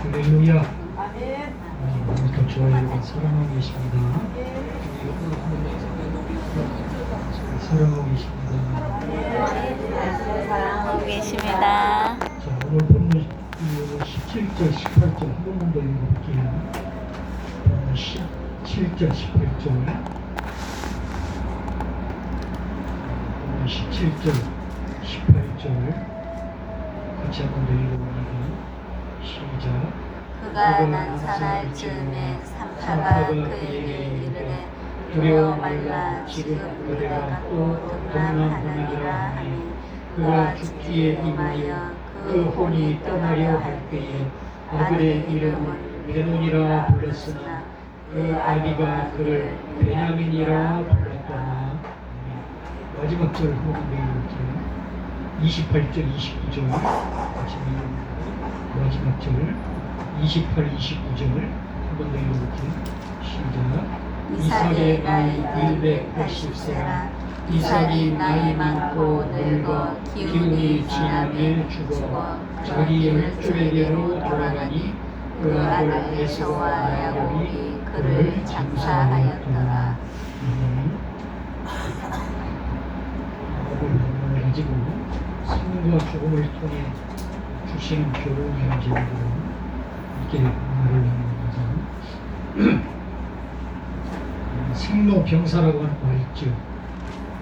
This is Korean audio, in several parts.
할렐루야. 오늘도 좋아요. 사랑하고 계십니다. 사랑하고 계십니다. 사랑하고 계십니다. 자, 오늘 본문 17절, 18절 한 번만 더 읽어볼게요. 본문 17절, 18절. 본문 17절, 18절 같이 한 번 더 읽어봅니다. 시작. 그가 난산할 즈음에 산파가 그에게 이르되 두려워 말라 지금 그대가 또 등남하느니라 하니 그가 죽기에 임하여 그 혼이 떠나려 할 때에 아들의 이름은 베논이라 불렀으나 그 아비가 그를 베냐민이라 불렀더라. 마지막 절 한 번 더 읽을게요. 28절 29절 같이 읽어봅니다. 마지막 절 28, 29절을 한 번 더 읽어볼게요. 시작. 이삭의 나이 180세라 이삭이 나이 많고 늙어 기운이 지나며 죽어 자기 열조에게로 돌아가니 그 아들 에서와 야곱이 그를 장사하였더라. 야곱을 가지고 생과 죽음을 통해 주시는 교훈 현재로 이렇게 말을 하는 것은 생로병사라고 하는 말이 있죠.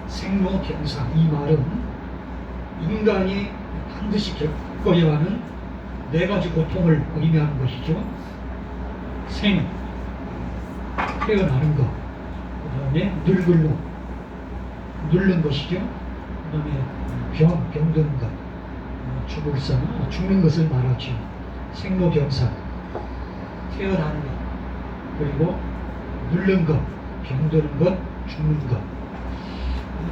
생로병사, 이 말은 인간이 반드시 겪어야 하는 네 가지 고통을 의미하는 것이죠. 생, 태어나는 것, 그 다음에 늙는 것이죠. 그 다음에 병드는 것, 죽는 것을 말하죠. 생로병사, 태어나는 것, 그리고 늙는 것, 병드는 것, 죽는 것.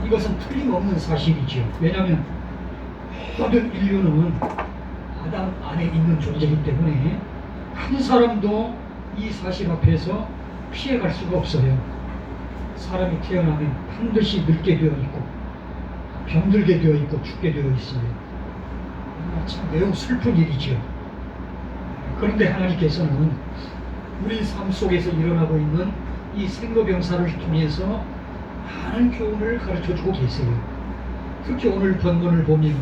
이것은 틀림없는 사실이죠. 왜냐하면 모든 인류는 아담 안에 있는 존재이기 때문에 한 사람도 이 사실 앞에서 피해갈 수가 없어요. 사람이 태어나면 반드시 늙게 되어 있고 병들게 되어 있고 죽게 되어 있어요. 참 매우 슬픈 일이죠. 그런데 하나님께서는 우리 삶 속에서 일어나고 있는 이 생로병사를 통해서 많은 교훈을 가르쳐주고 계세요. 특히 오늘 본문을 보면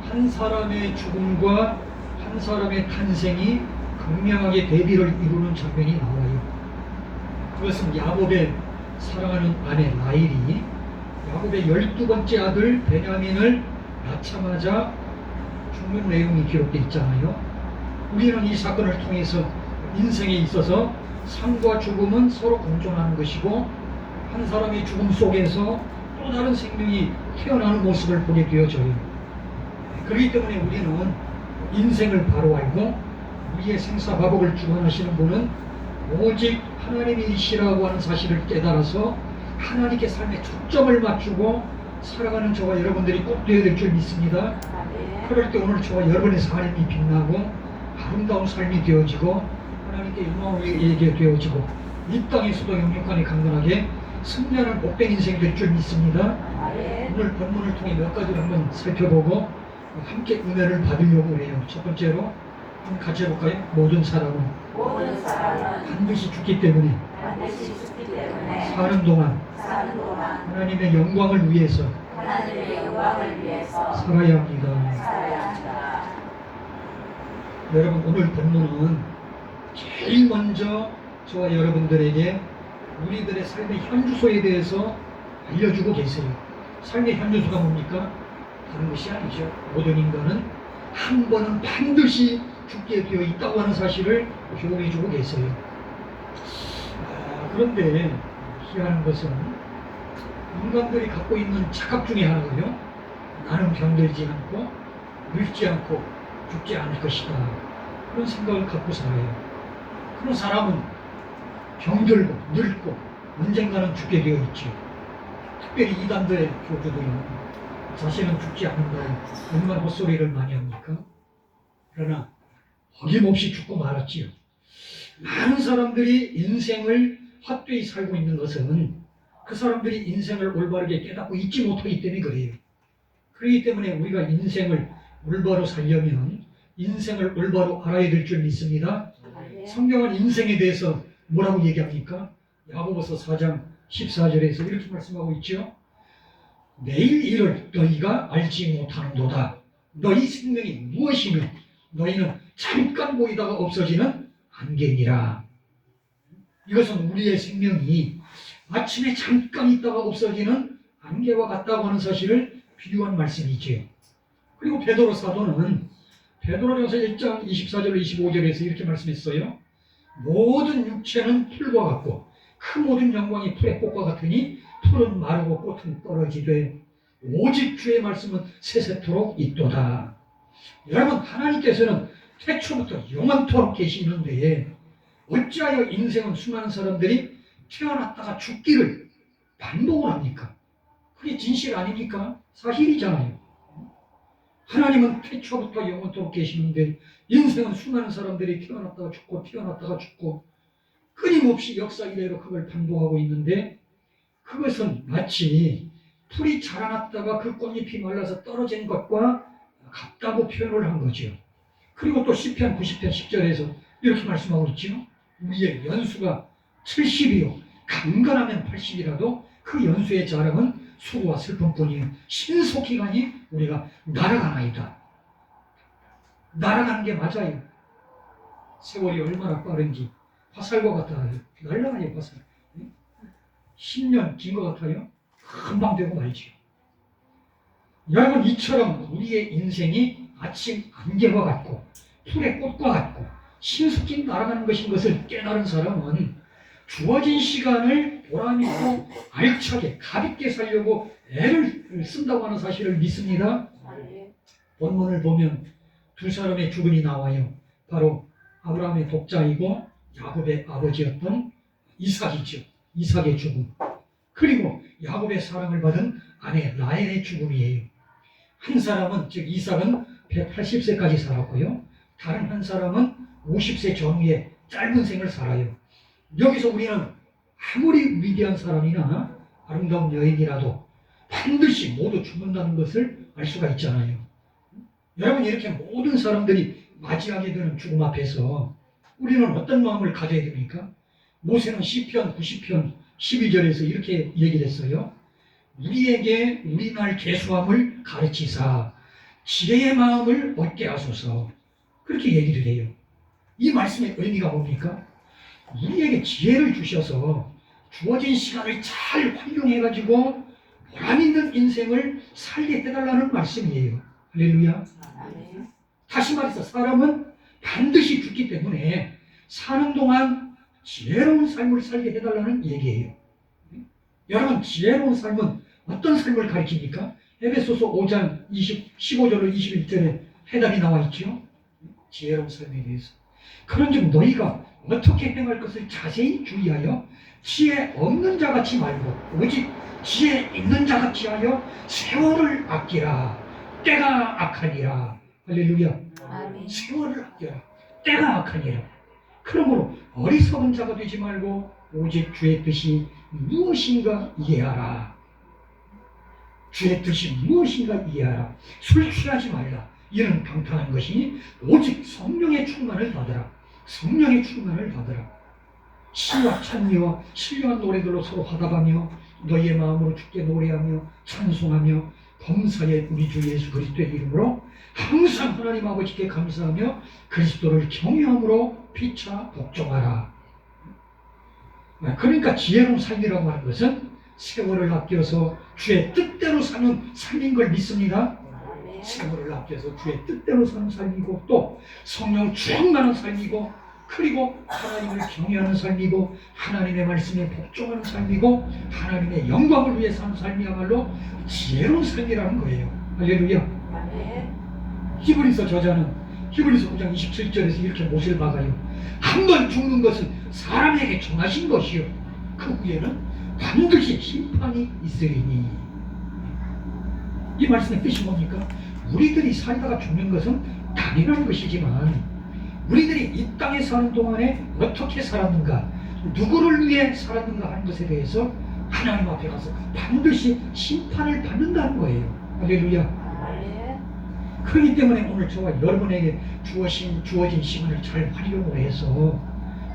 한 사람의 죽음과 한 사람의 탄생이 극명하게 대비를 이루는 장면이 나와요. 그것은 야곱의 사랑하는 아내 라헬이 야곱의 12번째 아들 베냐민을 낳자마자 죽는 내용이 기록되어 있잖아요. 우리는 이 사건을 통해서 인생에 있어서 삶과 죽음은 서로 공존하는 것이고 한 사람의 죽음 속에서 또 다른 생명이 태어나는 모습을 보게 되어져요. 그렇기 때문에 우리는 인생을 바로 알고 우리의 생사화복을 주관하시는 분은 오직 하나님이시라고 하는 사실을 깨달아서 하나님께 삶에 초점을 맞추고 살아가는 저와 여러분들이 꼭 되어야 될 줄 믿습니다. 그럴 때 오늘 저와 여러분의 삶이 빛나고 아름다운 삶이 되어지고 하나님께 영광을 얘기해 되어지고 이 땅에서도 영육간에 강건하게 승리하는 복된 인생이 될 줄 믿습니다. 오늘 본문을 통해 몇 가지를 한번 살펴보고 함께 은혜를 받으려고 해요. 첫 번째로 한번 같이 해볼까요? 모든 사람은 반드시 죽기 때문에 사는 동안 하나님의 영광을 위해서 영광을 위해서 살아야 합니다. 살아야 한다. 여러분, 오늘 본문은 제일 먼저 저와 여러분들에게 우리들의 삶의 현주소에 대해서 알려주고 계세요. 삶의 현주소가 뭡니까? 다른 것이 아니죠. 모든 인간은 한 번은 반드시 죽게 되어 있다고 하는 사실을 교훈해주고 계세요. 그런데 희한한 것은 인간들이 갖고 있는 착각 중에 하나가요, 나는 병들지 않고 늙지 않고 죽지 않을 것이다, 그런 생각을 갖고 살아요. 그런 사람은 병들고 늙고 언젠가는 죽게 되어 있죠. 특별히 이단들의 교주들은 자신은 죽지 않는다고 얼마나 헛소리를 많이 합니까? 그러나 어김없이 죽고 말았지요. 많은 사람들이 인생을 헛되이 살고 있는 것은 그 사람들이 인생을 올바르게 깨닫고 있지 못하기 때문에 그래요. 그렇기 때문에 우리가 인생을 올바로 살려면 인생을 올바로 알아야 될 줄 믿습니다. 성경은 인생에 대해서 뭐라고 얘기합니까? 야고보서 4장 14절에서 이렇게 말씀하고 있죠. 내일 일을 너희가 알지 못하는도다. 너희 생명이 무엇이며 너희는 잠깐 보이다가 없어지는 안개니라. 이것은 우리의 생명이 아침에 잠깐 있다가 없어지는 안개와 같다고 하는 사실을 비유한 말씀이지요. 그리고 베드로 사도는 베드로전서 1장 24절 25절에서 이렇게 말씀했어요. 모든 육체는 풀과 같고 그 모든 영광이 풀의 꽃과 같으니 풀은 마르고 꽃은 떨어지되 오직 주의 말씀은 세세토록 있도다. 여러분, 하나님께서는 태초부터 영원토록 계시는데 어찌하여 인생은 수많은 사람들이 태어났다가 죽기를 반복을 합니까? 그게 진실 아닙니까? 사실이잖아요. 하나님은 태초부터 영원토록 계시는데 인생은 수많은 사람들이 태어났다가 죽고 태어났다가 죽고 끊임없이 역사 이래로 그걸 반복하고 있는데, 그것은 마치 풀이 자라났다가 그 꽃잎이 말라서 떨어진 것과 같다고 표현을 한 거죠. 그리고 또 시편 90편 10절에서 이렇게 말씀하고 있죠. 우리의 연수가 70이요 강건하면 80이라도 그 연수의 자랑은 수고와 슬픔뿐이요 신속히 가니 우리가 날아가나이다. 날아가는 게 맞아요. 세월이 얼마나 빠른지 화살과 같아요. 날아가요, 화살. 10년 긴 것 같아요. 금방 되고 말지요. 여러분, 이처럼 우리의 인생이 아침 안개와 같고 풀의 꽃과 같고 신속히 날아가는 것인 것을 깨달은 사람은 주어진 시간을 보람있고 알차게 가볍게 살려고 애를 쓴다고 하는 사실을 믿습니다. 본문을 보면 두 사람의 죽음이 나와요. 바로 아브라함의 독자이고 야곱의 아버지였던 이삭이죠. 이삭의 죽음. 그리고 야곱의 사랑을 받은 아내 라헬의 죽음이에요. 한 사람은, 즉 이삭은 180세까지 살았고요. 다른 한 사람은 50세 전후에 짧은 생을 살아요. 여기서 우리는 아무리 위대한 사람이나 아름다운 여인이라도 반드시 모두 죽는다는 것을 알 수가 있잖아요. 여러분, 이렇게 모든 사람들이 맞이하게 되는 죽음 앞에서 우리는 어떤 마음을 가져야 됩니까? 모세는 시편 90편 12절에서 이렇게 얘기를 했어요. 우리에게 우리날 계수함을 가르치사 지혜의 마음을 얻게 하소서. 그렇게 얘기를 해요. 이 말씀의 의미가 뭡니까? 우리에게 지혜를 주셔서 주어진 시간을 잘 활용해가지고 보람있는 인생을 살게 해달라는 말씀이에요. 할렐루야. 다시 말해서 사람은 반드시 죽기 때문에 사는 동안 지혜로운 삶을 살게 해달라는 얘기예요. 여러분, 지혜로운 삶은 어떤 삶을 가리킵니까? 에베소서 5장 15절로 21절에 해답이 나와 있죠. 지혜로운 삶에 대해서. 그런즉 너희가 어떻게 행할 것을 자세히 주의하여 지혜 없는 자같이 말고 오직 지혜 있는 자같이 하여 세월을 아끼라. 때가 악하니라. 할렐루야. 아멘. 세월을 아껴라. 때가 악하니라. 그러므로 어리석은 자가 되지 말고 오직 주의 뜻이 무엇인가 이해하라. 주의 뜻이 무엇인가 이해하라. 술 취하지 말라. 이는 방탕한 것이니 오직 성령의 충만을 받으라. 성령의 충만을 받으라. 시와 찬미와 신령한 노래들로 서로 화답하며 너희의 마음으로 주께 노래하며 찬송하며 범사에 우리 주 예수 그리스도의 이름으로 항상 하나님 아버지께 감사하며 그리스도를 경외함으로 피차 복종하라. 그러니까 지혜로운 삶이라고 하는 것은 세월을 아껴서 주의 뜻대로 사는 삶인 걸 믿습니다. 세월을 아껴서 주의 뜻대로 사는 삶이고, 또 성령 충만한 삶이고, 그리고 하나님을 경외하는 삶이고, 하나님의 말씀에 복종하는 삶이고, 하나님의 영광을 위해 사는 삶이야말로 지혜로운 삶이라는 거예요. 할렐루야. 히브리서 저자는 히브리서 9장 27절에서 이렇게 못을 박아요. 한 번 죽는 것은 사람에게 정하신 것이요, 그 후에는 반드시 심판이 있으리니. 이 말씀의 뜻이 뭡니까? 우리들이 살다가 죽는 것은 당연한 것이지만, 우리들이 이 땅에 사는 동안에 어떻게 살았는가, 누구를 위해 살았는가 하는 것에 대해서 하나님 앞에 가서 반드시 심판을 받는다는 거예요. 할렐루야. 그렇기 때문에 오늘 저와 여러분에게 주어진 시간을 잘 활용을 해서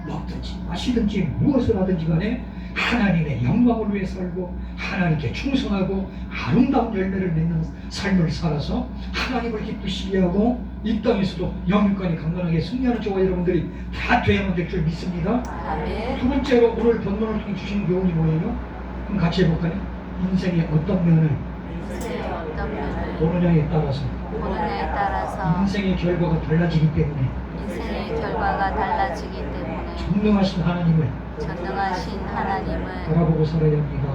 먹든지 마시든지 무엇을 하든지 간에 하나님의 영광을 위해 살고 하나님께 충성하고 아름다운 열매를 맺는 삶을 살아서 하나님을 기쁘시게 하고 이 땅에서도 영육간이 강건하게 승리하는 저와 여러분들이 다 되어야만 될 줄 믿습니다. 두 번째로 오늘 본문을 통해 주신 교훈이 뭐예요? 그럼 같이 해볼까요? 인생의 어떤 면을 보느냐에 따라서 인생의 결과가 달라지기 때문에 전능하신 하나님을 바라보고 살아야 합니다.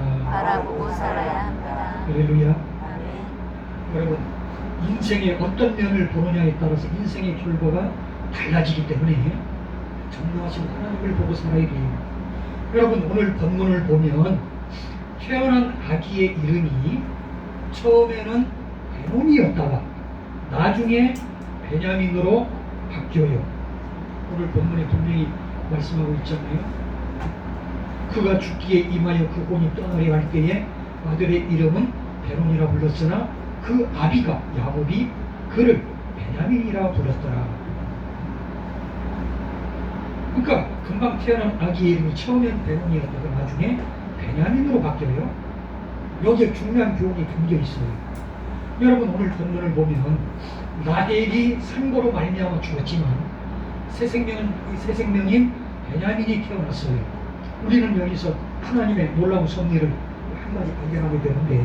할렐루야. 여러분, 인생의 어떤 면을 보느냐에 따라서 인생의 결과가 달라지기 때문에 전능하신 하나님을 보고 살아야 돼요. 여러분, 오늘 본문을 보면 태어난 아기의 이름이 처음에는 베논이었다가 나중에 베냐민으로 바뀌어요. 오늘 본문에 분명히 말씀하고 있잖아요. 그가 죽기에 임하여 그 혼이 떠나려 할 때에 아들의 이름은 베논이라 불렀으나 그 아비가 야곱이 그를 베냐민이라 불렀더라. 그러니까 금방 태어난 아기의 이름이 처음엔 베논이었다가 나중에 베냐민으로 바뀌어요. 여기에 중요한 교훈이 담겨 있어요. 여러분, 오늘 본문을 보면 라헬이 산고로 말미암아 죽었지만 새 생명인 베냐민이 태어났어요. 우리는 여기서 하나님의 놀라운 섭리를 한 가지 발견하게 되는데,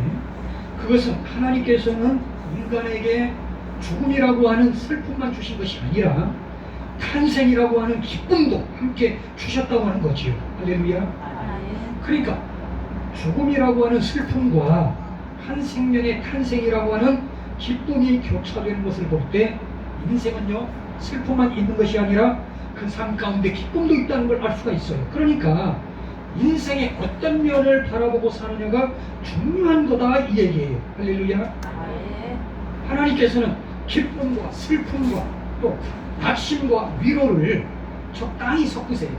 그것은 하나님께서는 인간에게 죽음이라고 하는 슬픔만 주신 것이 아니라 탄생이라고 하는 기쁨도 함께 주셨다고 하는 거지요. 할렐루야. 그러니까 죽음이라고 하는 슬픔과 한 생명의 탄생이라고 하는 기쁨이 교차되는 것을 볼 때 인생은요, 슬픔만 있는 것이 아니라 그 삶 가운데 기쁨도 있다는 걸 알 수가 있어요. 그러니까 인생의 어떤 면을 바라보고 사느냐가 중요한 거다, 이 얘기예요. 할렐루야. 하나님께서는 기쁨과 슬픔과 또 낙심과 위로를 적당히 섞으세요.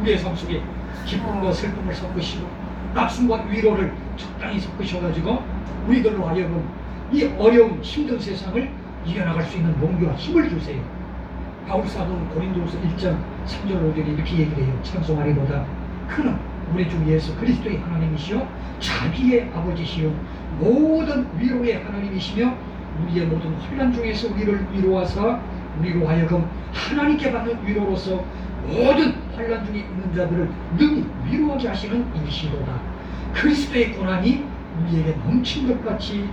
우리의 삶 속에 기쁨과 슬픔을 섞으시고 낙심과 위로를 적당히 섞으셔가지고 우리들로 하여금 이 어려운 힘든 세상을 이겨나갈 수 있는 용기와 힘을 주세요. 바울 사도는 고린도후서 1장 3절 5절에 이렇게 얘기를 해요. 찬송하리로다. 그는 우리 주 예수 그리스도의 하나님이시요 자비의 아버지시요 모든 위로의 하나님이시며 우리의 모든 환난 중에서 우리를 위로하사 우리로 하여금 하나님께 받는 위로로서 모든 환난 중에 있는 자들을 능히 위로하게 하시는 이시로다. 그리스도의 고난이 우리에게 넘친 것 같이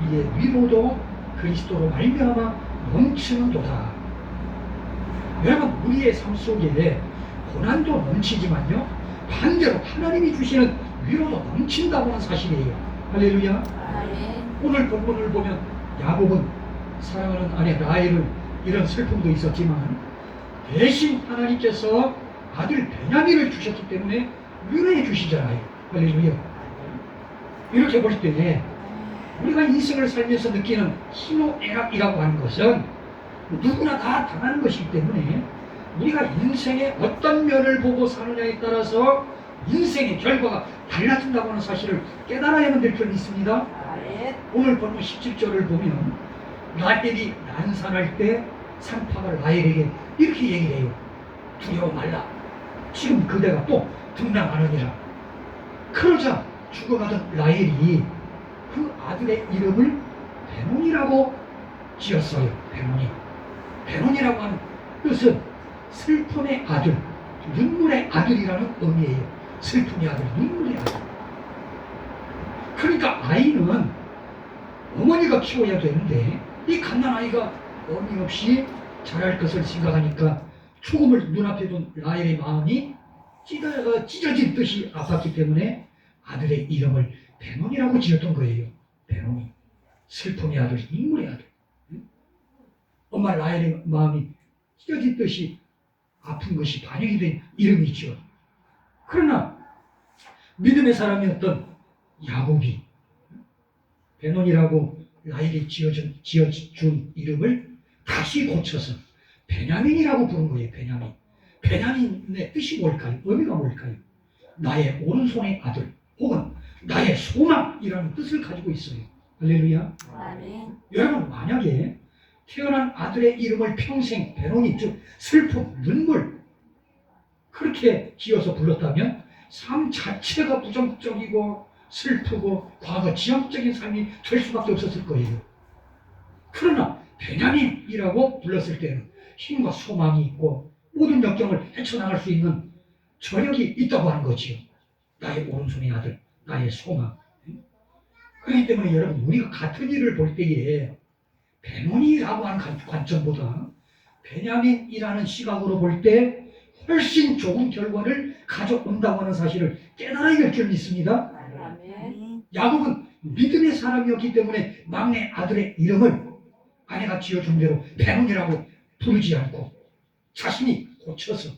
우리의 위로도 그리스도로 말미암아 넘치는도다. 여러분, 우리의 삶 속에 고난도 넘치지만요, 반대로 하나님이 주시는 위로도 넘친다고 하는 사실이에요. 할렐루야. 오늘 본문을 보면 야곱은 사랑하는 아내 라헬을 이런 슬픔도 있었지만 대신 하나님께서 아들 베냐민을 주셨기 때문에 위로해 주시잖아요. 할렐루야. 이렇게 볼 때 우리가 인생을 살면서 느끼는 희노애락이라고 하는 것은 누구나 다 당하는 것이기 때문에 우리가 인생의 어떤 면을 보고 사느냐에 따라서 인생의 결과가 달라진다고 하는 사실을 깨달아야만 될 줄 믿습니다. 오늘 본문 17절을 보면 라헬이 난산할 때 산파가 라헬에게 이렇게 얘기를 해요. 두려워 말라. 지금 그대가 또 등장하느니라. 그러자 죽어가던 라헬이 그 아들의 이름을 베논이라고 지었어요. 베논이. 베논이라고 하는 뜻은 슬픔의 아들, 눈물의 아들이라는 의미예요. 슬픔의 아들, 눈물의 아들. 그러니까 아이는 어머니가 키워야 되는데 이 갓난아이가 어미 없이 자랄 것을 생각하니까 죽음을 눈앞에 둔 라헬의 마음이 찢어질 듯이 아팠기 때문에 아들의 이름을 베논이라고 지었던 거예요. 베논이. 슬픔의 아들, 눈물의 아들. 엄마 라헬의 마음이 찢어질 듯이 아픈 것이 반영이 된 이름이죠. 그러나 믿음의 사람이었던 야곱이 베논이라고 라헬이 지어준 이름을 다시 고쳐서 베냐민이라고 부른 거예요. 베냐민. 베냐민의 뜻이 뭘까요? 의미가 뭘까요? 나의 오른손의 아들 혹은 나의 소망이라는 뜻을 가지고 있어요. 할렐루야. 아멘. 여러분 만약에 태어난 아들의 이름을 평생 베논이 즉 슬픔, 눈물 그렇게 지어서 불렀다면 삶 자체가 부정적이고 슬프고 과거 지향적인 삶이 될 수밖에 없었을 거예요. 그러나 베냐민이라고 불렀을 때는 힘과 소망이 있고 모든 역경을 헤쳐나갈 수 있는 저력이 있다고 하는 거지요. 나의 오른손의 아들, 나의 소망. 그렇기 때문에 여러분 우리가 같은 일을 볼 때에 베논이라고 하는 관점보다 베냐민이라는 시각으로 볼 때 훨씬 좋은 결과를 가져온다고 하는 사실을 깨달아야 될 줄 믿습니다. 아멘. 야곱은 믿음의 사람이었기 때문에 막내 아들의 이름을 아내가 지어준 대로 베논이라고 부르지 않고 자신이 고쳐서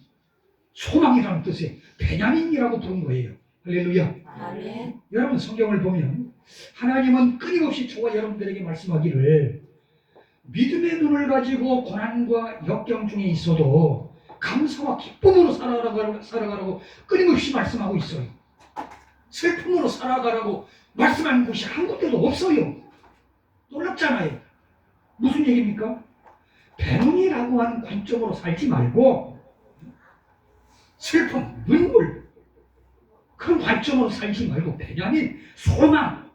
소망이라는 뜻의 베냐민이라고 부른 거예요. 할렐루야. 아멘. 여러분 성경을 보면 하나님은 끊임없이 저와 여러분들에게 말씀하기를 믿음의 눈을 가지고 고난과 역경 중에 있어도 감사와 기쁨으로 살아가라고 끊임없이 말씀하고 있어요. 슬픔으로 살아가라고 말씀하는 곳이 한 군데도 없어요. 놀랍잖아요. 무슨 얘기입니까? 베논이라고 하는 관점으로 살지 말고 슬픔, 눈물 그런 관점으로 살지 말고 베냐민, 소망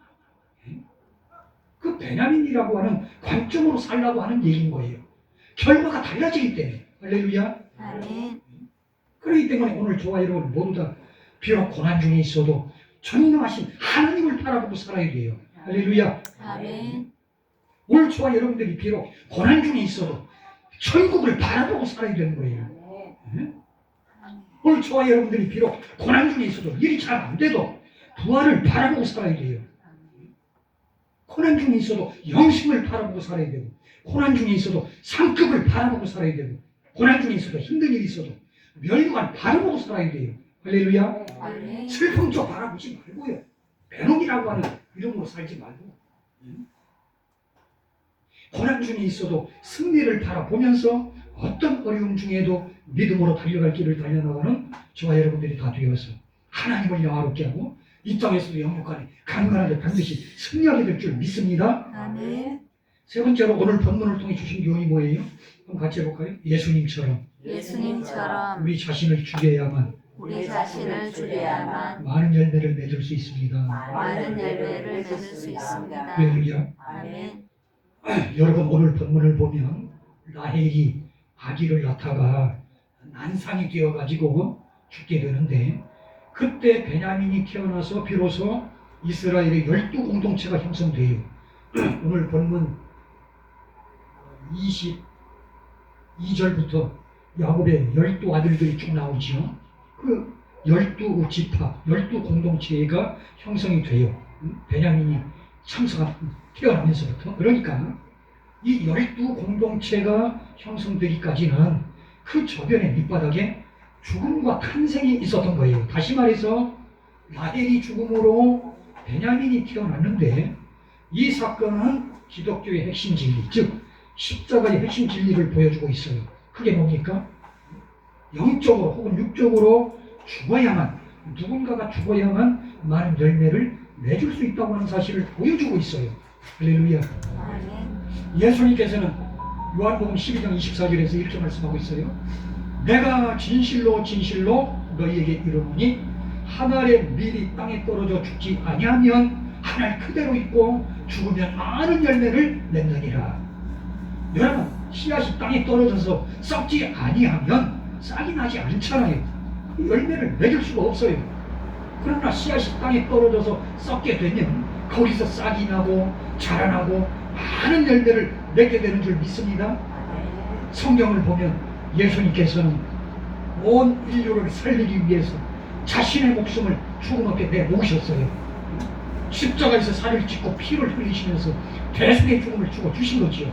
그 베냐민이라고 하는 관점으로 살라고 하는 얘기인 거예요. 결과가 달라지기 때문에. 할렐루야. 아멘. 그렇기 때문에 오늘 저와 여러분 모두 다 비록 고난 중에 있어도 전능하신 하나님을 바라보고 살아야 돼요. 할렐루야. 아멘. 오늘 저와 여러분들이 비록 고난 중에 있어도 천국을 바라보고 살아야 되는 거예요. 네? 오늘 저와 여러분들이 비록 고난 중에 있어도 일이 잘 안 돼도 부활을 바라보고 살아야 돼요. 고난 중에 있어도 영심을 바라보고 살아야 되고 고난 중에 있어도 상급을 바라보고 살아야 되고 고난 중에 있어도 힘든 일이 있어도 멸류관 바라보고 살아야 돼요. 할렐루야. 아멘. 슬픔 쪽 바라보지 말고요. 베논이라고 하는 이름으로 살지 말고 고난 중에 있어도 승리를 바라보면서 어떤 어려움 중에도 믿음으로 달려갈 길을 달려나가는 저와 여러분들이 다 되어서 하나님을 영화롭게 하고 이 땅에서도 영육간에 강건하게 반드시 승리하게 될 줄 믿습니다. 아멘. 세 번째로 오늘 본문을 통해 주신 교훈이 뭐예요? 한번 같이 해볼까요? 예수님처럼 예수님처럼 우리 자신을 죽여야만 우리 자신을 죽여야만 많은 열매를 맺을 수 있습니다. 많은 열매를 맺을 수 있습니다. 할렐루야. 아멘. 여러분 오늘 본문을 보면 라헬이 아기를 낳다가 난상이 되어가지고 죽게 되는데 그때 베냐민이 태어나서 비로소 이스라엘의 12공동체가 형성돼요. 오늘 본문 22절부터 야곱의 12아들들이 쭉 나오지요. 그 12지파, 12공동체가 형성이 돼요. 베냐민이 태어나면서부터. 그러니까 이 12공동체가 형성되기까지는 그 저변의 밑바닥에 죽음과 탄생이 있었던 거예요. 다시 말해서 라헬이 죽음으로 베냐민이 태어났는데 이 사건은 기독교의 핵심 진리, 즉 십자가의 핵심 진리를 보여주고 있어요. 그게 뭡니까? 영적으로 혹은 육적으로 죽어야만, 누군가가 죽어야만 많은 열매를 맺을 수 있다고 하는 사실을 보여주고 있어요. 할렐루야. 아멘. 예수님께서는 요한복음 12장 24절에서 이렇게 말씀하고 있어요. 내가 진실로 진실로 너희에게 이르노니 한 알의 밀이 땅에 떨어져 죽지 아니하면 하나님 그대로 있고 죽으면 많은 열매를 맺느니라. 여러분, 씨앗이 땅에 떨어져서 썩지 아니하면 싹이 나지 않잖아요. 열매를 맺을 수가 없어요. 그러나 씨앗이 땅에 떨어져서 썩게 되면 거기서 싹이 나고 자라나고 많은 열매를 맺게 되는 줄 믿습니다. 성경을 보면 예수님께서는 온 인류를 살리기 위해서 자신의 목숨을 죽음 앞에 내놓으셨어요. 십자가에서 살을 찢고 피를 흘리시면서 대속의 죽음을 주고 주신 거지요.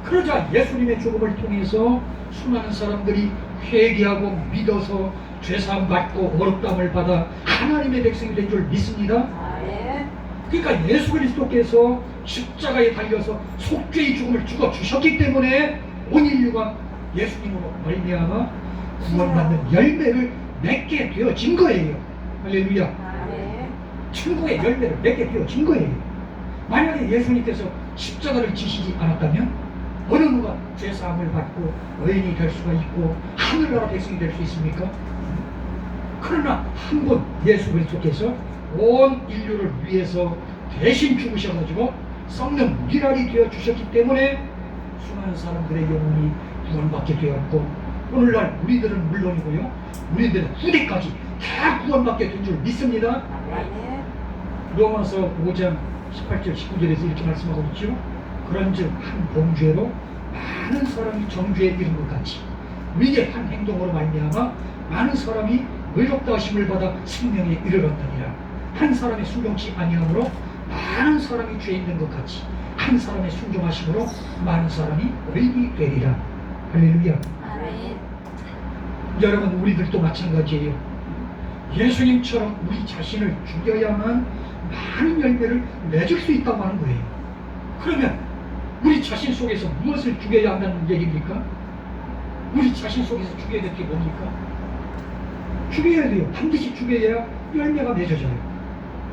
그러자 예수님의 죽음을 통해서 수많은 사람들이 회개하고 믿어서 죄사함 받고 어렵다함을 받아 하나님의 백성이 된 줄 믿습니다. 그러니까 예수 그리스도께서 십자가에 달려서 속죄의 죽음을 죽어 주셨기 때문에 온 인류가 예수님으로 말미암아 구원받는 열매를 맺게 되어진 거예요. 할렐루야. 천국의 열매를 맺게 되어진 거예요. 만약에 예수님께서 십자가를 지시지 않았다면 어느 누가 죄사함을 받고 의인이 될 수가 있고 하늘나라 백성이 될 수 있습니까? 그러나 한 분 예수 그리스도께서 온 인류를 위해서 대신 죽으셔가지고 썩는 미랄이 되어 주셨기 때문에 수많은 사람들의 영혼이 구원받게 되었고 오늘날 우리들은 물론이고요, 우리들의 후대까지 다 구원받게 된 줄 믿습니다. 로마서 5장 18절 19절에서 이렇게 말씀하고 있죠. 그런즉 한 범죄로 많은 사람이 정죄에 이른 것 같이 우리의 한 행동으로 말미암아 많은 사람이 의롭다 하심을 받아 생명에 이르렀느니라. 한 사람의 순종치 아니함으로 많은 사람이 죄 있는 것 같이 한 사람의 순종하심으로 많은 사람이 의인이 되리라. 할렐루야. 아멘. 여러분, 우리들도 마찬가지예요. 예수님처럼 우리 자신을 죽여야만 많은 열매를 맺을 수 있다고 하는 거예요. 그러면 우리 자신 속에서 무엇을 죽여야 한다는 얘기입니까? 우리 자신 속에서 죽여야 될 게 뭡니까? 죽여야 돼요. 반드시 죽여야 열매가 맺어져요.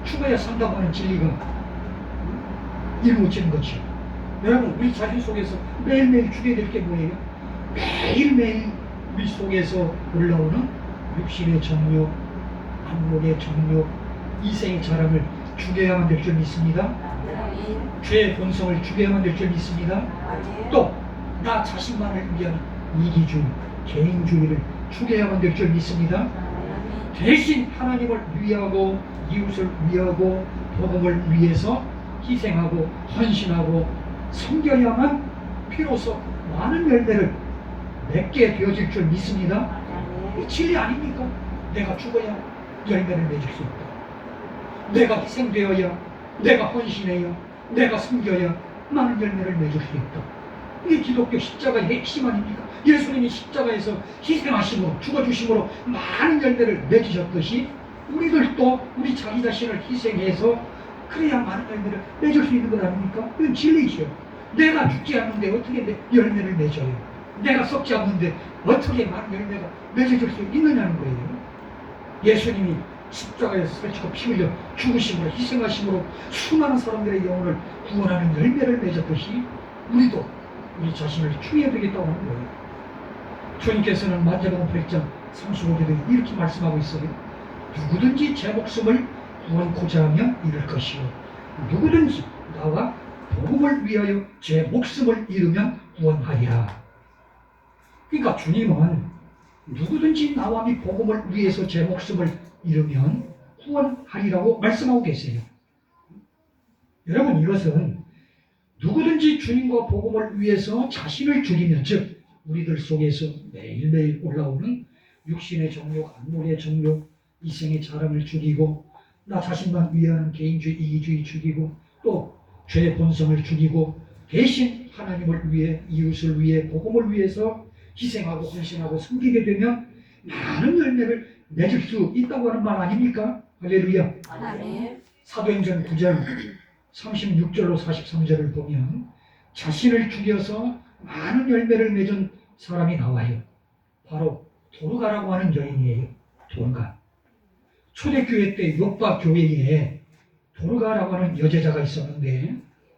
죽어야 산다고 하는 진리가 이루어지는 거죠. 여러분, 우리 자신 속에서 매일매일 죽여야 될 게 뭐예요? 매일매일 우리 속에서 올라오는 육신의 정욕, 안목의 정욕, 이생의 자랑을 죽여야만 될 줄 믿습니다. 죄의 본성을 죽여야만 될 줄 믿습니다. 또 나 자신만을 위한 이기주의, 개인주의를 죽여야만 될 줄 믿습니다. 대신 하나님을 위하고 이웃을 위하고 복음을 위해서 희생하고 헌신하고 섬겨야만 비로소 많은 열매를 맺게 되어질 줄 믿습니다. 이 진리 아닙니까? 내가 죽어야 열매를 맺을 수 있다. 내가 희생되어야, 내가 헌신해야, 내가 섬겨야 많은 열매를 맺을 수 있다. 이게 기독교 십자가의 핵심 아닙니까? 예수님이 십자가에서 희생하심으로, 죽어주심으로 많은 열매를 맺으셨듯이 우리들도 우리 자기 자신을 희생해서 그래야 많은 열매를 맺을 수 있는 것 아닙니까? 이건 진리죠. 내가 죽지 않는데 어떻게 열매를 맺어요? 내가 썩지 않는데 어떻게 많은 열매가 맺어질 수 있느냐는 거예요. 예수님이 십자가에서 설치고 피 흘려 죽으심으로, 희생하심으로 수많은 사람들의 영혼을 구원하는 열매를 맺었듯이 우리도 우리 자신을 죽여야 되겠다고 하는 거예요. 주님께서는 마태복음 8장 35절에 이렇게 말씀하고 있어요. 누구든지 제 목숨을 구원코자 하면 잃을 것이요, 누구든지 나와 복음을 위하여 제 목숨을 잃으면 구원하리라. 그러니까 주님은 누구든지 나와 이 복음을 위해서 제 목숨을 잃으면 구원하리라고 말씀하고 계세요. 여러분, 이것은 누구든지 주님과 복음을 위해서 자신을 죽이면, 즉 우리들 속에서 매일매일 올라오는 육신의 정욕, 안목의 정욕, 이생의 자랑을 죽이고 나 자신만 위하는 개인주의, 이기주의 죽이고 또 죄의 본성을 죽이고 대신 하나님을 위해, 이웃을 위해, 복음을 위해서 희생하고 헌신하고 섬기게 되면 많은 열매를 맺을 수 있다고 하는 말 아닙니까? 할렐루야. 아멘. 사도행전 9장 36절로 43절을 보면 자신을 죽여서 많은 열매를 맺은 사람이 나와요. 바로 도르가라고 하는 여인이에요. 도르가. 초대교회 때 요파 교회에 도르가라고 하는 여제자가 있었는데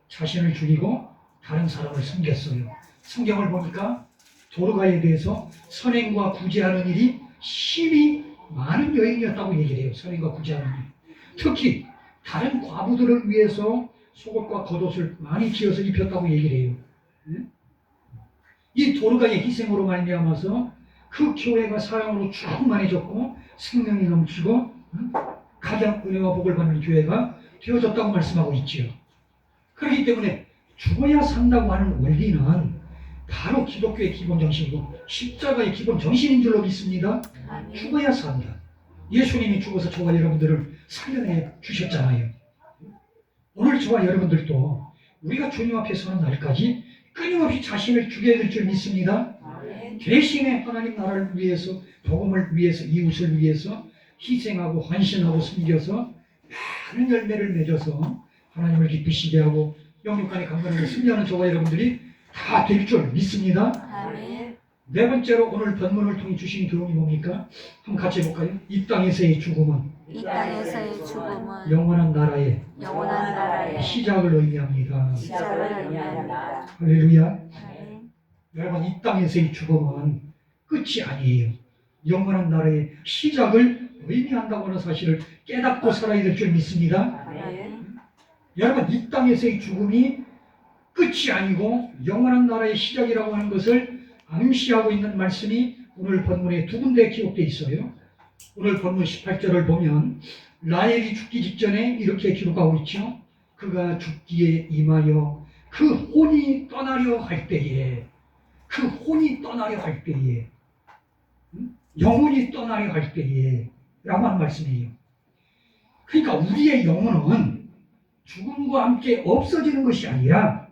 자신을 죽이고 다른 사람을 섬겼어요. 성경을 보니까 도르가에 대해서 선행과 구제하는 일이 심히 많은 여인이었다고 얘기를 해요. 선행과 구제하는 일. 특히 다른 과부들을 위해서 속옷과 겉옷을 많이 지어서 입혔다고 얘기를 해요. 이 도르가의 희생으로 말미암아서 그 교회가 사랑으로 충만해졌고 생명이 넘치고 가장 은혜와 복을 받는 교회가 되어졌다고 말씀하고 있지요. 그렇기 때문에 죽어야 산다고 하는 원리는 바로 기독교의 기본 정신이고 십자가의 기본 정신인 줄로 믿습니다. 아멘. 죽어야 산다. 예수님이 죽어서 저와 여러분들을 살려내 주셨잖아요. 오늘 저와 여러분들도 우리가 주님 앞에 서는 날까지 끊임없이 자신을 죽여야 될 줄 믿습니다. 아멘. 대신에 하나님 나라를 위해서, 복음을 위해서, 이웃을 위해서 희생하고 헌신하고 섬겨서 많은 열매를 맺어서 하나님을 기쁘시게 하고 영육간의 강건하게 승리하는 저와 여러분들이 다 될 줄 믿습니다. 아멘. 네 번째로 오늘 본문을 통해 주신 교훈이 뭡니까? 한번 같이 해볼까요? 이 땅에서의 죽음은 이 땅에서의 죽음은 영원한 나라의 영원한 나라의 시작을 의미합니다. 시작을 의미합니다. 할렐루야. 아멘. 여러분, 이 땅에서의 죽음은 끝이 아니에요. 영원한 나라의 시작을 의미한다고 하는 사실을 깨닫고 살아야 될 줄 믿습니다. 아멘. 여러분, 이 땅에서의 죽음이 끝이 아니고 영원한 나라의 시작이라고 하는 것을 암시하고 있는 말씀이 오늘 본문에 두 군데 기록되어 있어요. 오늘 본문 18절을 보면 라헬이 죽기 직전에 이렇게 기록하고 있죠. 그가 죽기에 임하여 그 혼이 떠나려 할 때에, 그 혼이 떠나려 할 때에, 영혼이 떠나려 할 때에 라고 하는 말씀이에요. 그러니까 우리의 영혼은 죽음과 함께 없어지는 것이 아니라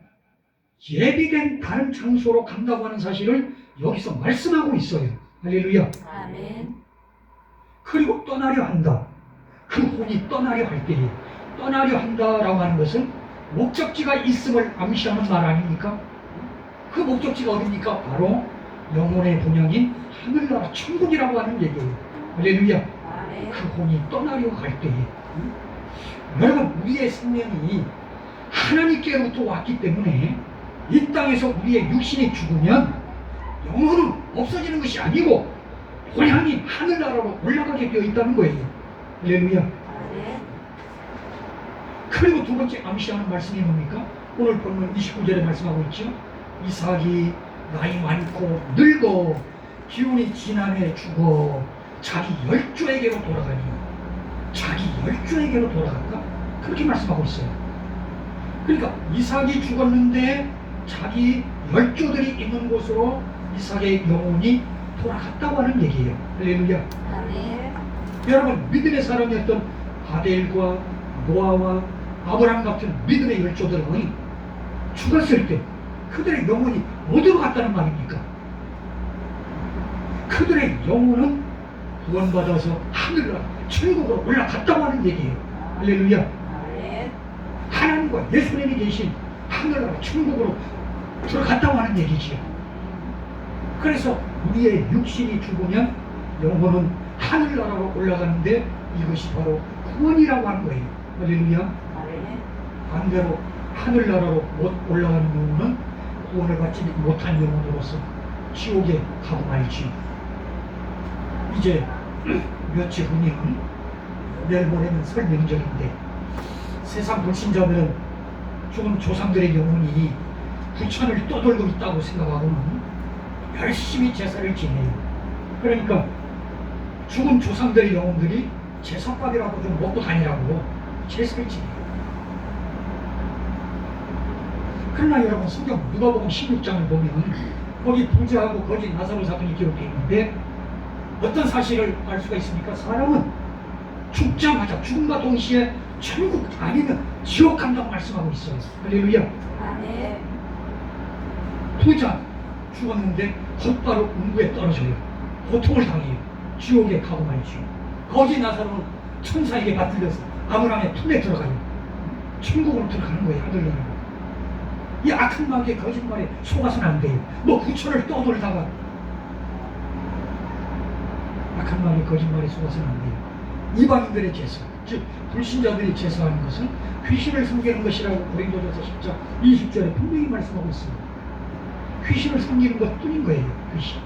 예비된 다른 장소로 간다고 하는 사실을 여기서 말씀하고 있어요. 할렐루야. 아멘. 그리고 떠나려 한다. 그 혼이 떠나려 할 때에, 떠나려 한다라고 하는 것은 목적지가 있음을 암시하는 말 아닙니까? 그 목적지가 어디입니까? 바로 영혼의 본향인 하늘나라 천국이라고 하는 얘기예요. 할렐루야. 아멘. 그 혼이 떠나려 할 때에, 여러분, 우리의 생명이 하나님께로부터 왔기 때문에 이 땅에서 우리의 육신이 죽으면 영혼은 없어지는 것이 아니고 본향이 하늘나라로 올라가게 되어 있다는 거예요. 할렐루야. 아멘. 그리고 두 번째 암시하는 말씀이 뭡니까? 오늘 본문 29절에 말씀하고 있죠. 이삭이 나이 많고 늙어 기운이 지남에 죽어 자기 열조에게로 돌아가니, 자기 열조에게로 돌아간다? 그렇게 말씀하고 있어요. 그러니까 이삭이 죽었는데 자기 열조들이 있는 곳으로 이삭의 영혼이 돌아갔다고 하는 얘기예요. 할렐루야. 아멘. 여러분, 믿음의 사람이었던 아벨과 노아와 아브라함 같은 믿음의 열조들은 죽었을 때 그들의 영혼이 어디로 갔다는 말입니까? 그들의 영혼은 구원받아서 하늘나라 천국으로 올라갔다고 하는 얘기예요. 할렐루야. 아멘. 하나님과 예수님이 계신 하늘나라 천국으로 들어갔다고 하는 얘기지요. 그래서 우리의 육신이 죽으면 영혼은 하늘나라로 올라가는데 이것이 바로 구원이라고 하는 거예요. 할렐루야. 아멘. 반대로 하늘나라로 못 올라가는 영혼은 구원을 받지 못한 영혼으로서 지옥에 가고 말지. 이제 며칠 후면 내일 모레는 설 명절인데 세상 불신자들은 죽은 조상들의 영혼이 부천을 떠돌고 있다고 생각하고는 열심히 제사를 지내요. 그러니까 죽은 조상들의 영혼들이 제사밥이라도 좀 먹고 다니라고 제사를 지내요. 그러나 여러분, 성경 누가복음 16장을 보면 거기 부자하고 거지 나사로 사건이 기록되어 있는데 어떤 사실을 알 수가 있습니까? 사람은 죽자마자 죽음과 동시에 천국 아니면 지옥 간다고 말씀하고 있어요. 할렐루야. 아멘. 부자 죽었는데 곧바로 음부에 떨어져요. 고통을 당해요. 지옥에 가고 말이죠. 거지 나사로는 천사에게 받들려서 아브라함의 품에 들어가요. 천국으로 들어가는 거예요. 하늘나라로. 이 악한 마귀의 거짓말에 속아서는 안 돼요. 뭐 부천을 떠돌다가 악한 마귀의 거짓말에 속아서는 안 돼요. 이방인들의 제사, 즉 불신자들이 제사하는 것은 귀신을 섬기는 것이라고 고린도전서 10장 20절에 분명히 말씀하고 있습니다. 귀신을 섬기는 것뿐인 거예요. 귀신.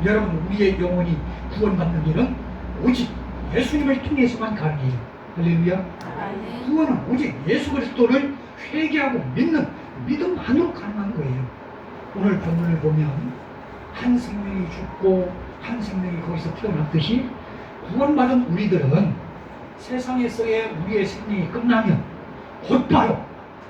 여러분, 우리의 영혼이 구원받는 일은 오직 예수님을 통해서만 가능해요. 할렐루야. 아멘. 구원은 오직 예수 그리스도를 회개하고 믿는 믿음만으로 가능한 거예요. 오늘 본문을 보면 한 생명이 죽고 한 생명이 거기서 태어났듯이 구원받은 우리들은 세상에서의 우리의 생명이 끝나면 곧바로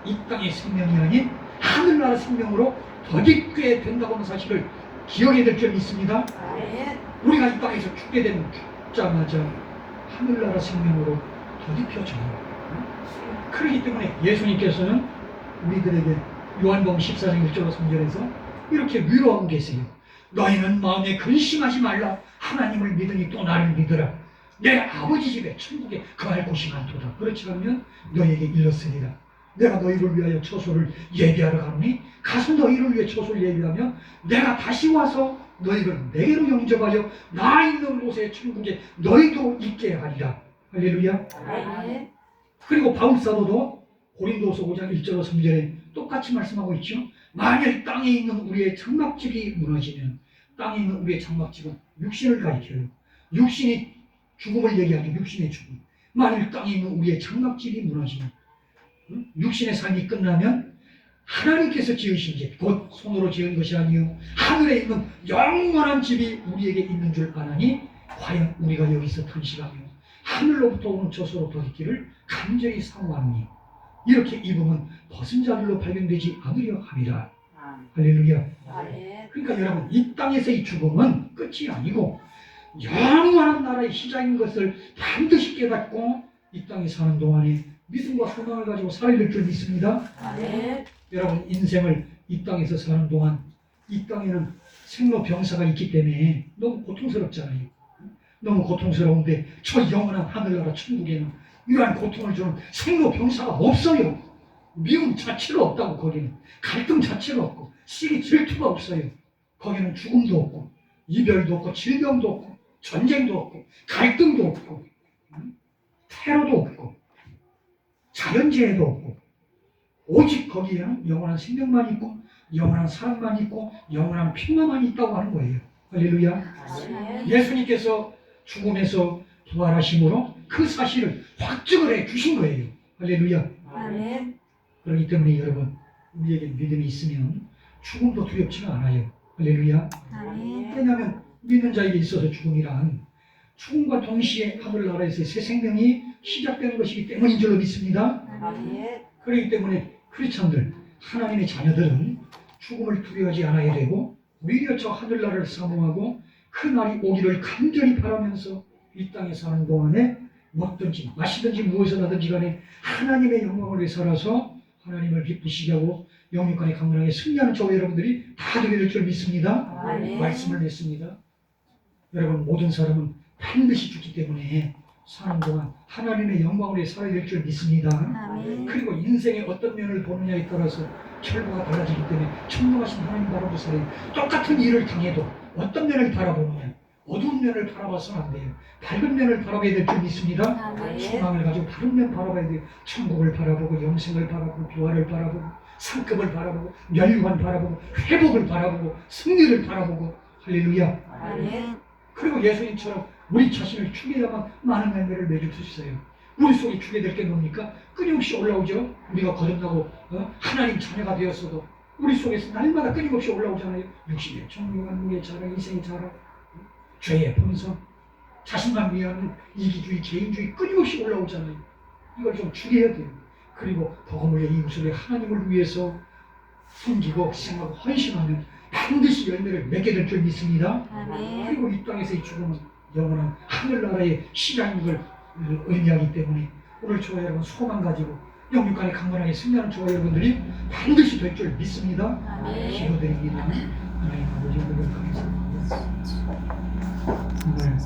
이 땅의 생명이 아닌 하늘나라 생명으로 덧입게 된다고 하는 사실을 기억해야 될 점이 있습니다. 아멘. 우리가 이 땅에서 죽게 되면 죽자마자 하늘나라 생명으로 덧입혀져요. 그렇기 때문에 예수님께서는 우리들에게 요한복음 14장 1절 3절에서 이렇게 위로하고 계세요. 너희는 마음에 근심하지 말라. 하나님을 믿으니 또 나를 믿으라. 내 아버지 집에 천국에 거할 곳이 많도다. 그렇지 않으면 너희에게 일렀으리라. 내가 너희를 위하여 처소를 예비하러 가노니 가서 너희를 위해 처소를 예비하면 내가 다시 와서 너희를 내게로 영접하여 나 있는 곳에 천국에 너희도 있게 하리라. 할렐루야. 아멘. 그리고 바울사도도 고린도서 5장 1절 3절에 똑같이 말씀하고 있죠. 만일 땅에 있는 우리의 장막집이 무너지면 땅에 있는 우리의 장막집은 육신을 가리켜요. 육신이 죽음을 얘기하는 육신의 죽음. 만일 땅에 있는 우리의 장막집이 무너지면 육신의 삶이 끝나면 하나님께서 지으신 집, 곧 손으로 지은 것이 아니요 하늘에 있는 영원한 집이 우리에게 있는 줄 아나니 과연 우리가 여기서 탄식하며 하늘로부터 오는 저소로 덧있기를 간절히 사모하노니 이렇게 입으면 벗은 자들로 발견되지 않으려 함이라. 할렐루야. 아멘. 그러니까 여러분 이 땅에서의 죽음은 끝이 아니고 영원한 나라의 시작인 것을 반드시 깨닫고 이 땅에 사는 동안에 믿음과 소망을 가지고 살아야 될 줄 믿습니다. 아멘. 여러분 인생을 이 땅에서 사는 동안 이 땅에는 생로병사가 있기 때문에 너무 고통스럽잖아요. 너무 고통스러운데 저 영원한 하늘나라 천국에는 이러한 고통을 주는 생로병사가 없어요. 미움 자체가 없다고. 거기는 갈등 자체가 없고 시기 질투가 없어요. 거기는 죽음도 없고 이별도 없고 질병도 없고 전쟁도 없고 갈등도 없고 테러도 없고 자연재해도 없고 오직 거기에는 영원한 생명만 있고 영원한 사랑만 있고 영원한 평화만 있다고 하는 거예요. 할렐루야. 아멘. 예수님께서 죽음에서 부활하심으로 그 사실을 확증을 해 주신 거예요. 할렐루야. 아멘. 그렇기 때문에 여러분 우리에게 믿음이 있으면 죽음도 두렵지가 않아요. 할렐루야. 아멘. 왜냐하면 믿는 자에게 있어서 죽음이란 죽음과 동시에 하늘나라에서의 새 생명이 시작되는 것이기 때문인 줄로 믿습니다. 아멘. 그렇기 때문에 크리스찬들, 하나님의 자녀들은 죽음을 두려워하지 않아야 되고 오히려 저 하늘나라를 사모하고 그 날이 오기를 간절히 바라면서 이 땅에 사는 동안에 먹든지 마시든지 무엇을 하든지 간에 하나님의 영광을 위해 살아서 하나님을 기쁘시게 하고 영육간에 강건하게 승리하는 저와 여러분들이 다 되게 될 줄 믿습니다. 아멘. 말씀을 냈습니다. 여러분 모든 사람은 반드시 죽기 때문에 사는 동안 하나님의 영광을 위해 살아야 될 줄 믿습니다. 아멘. 그리고 인생의 어떤 면을 보느냐에 따라서 결과가 달라지기 때문에 천명하신 하나님 바라보 살아요. 똑같은 일을 당해도 어떤 면을 바라보느냐, 어두운 면을 바라봐서는 안 돼요. 밝은 면을 바라봐야 될 줄 믿습니다. 아멘. 소망을 가지고 다른 면 바라봐야 돼요. 천국을 바라보고 영생을 바라보고 부활을 바라보고 상급을 바라보고 멸류관 바라보고 회복을 바라보고 승리를 바라보고 할렐루야. 아멘. 그리고 예수님처럼 우리 자신을 죽여야만 많은 열매를 맺을 수 있어요. 우리 속에 죽게 될 게 뭡니까? 끊임없이 올라오죠. 우리가 거듭나고 하나님 자녀가 되었어도 우리 속에서 날마다 끊임없이 올라오잖아요. 육신의 정욕한 무의 자랑, 인생의 자랑, 죄의 본성, 자신만 위하는 이기주의, 개인주의 끊임없이 올라오잖아요. 이걸 좀 죽여야 돼요. 그리고 버거물의 이웃을 하나님을 위해서 섬기고 희생하고 헌신하면 반드시 열매를 맺게 될 줄 믿습니다. 아멘. 그리고 이 땅에서의 죽음은 영원한 하늘나라의 시작인 걸 의미하기 때문에 오늘 저와 여러분 소망 가지고 영육간에 강건하게 승리하는 저와 여러분들이 반드시 될 줄 믿습니다. 아멘. 기도드립니다. 하나님 아버지, 감사합니다. 정말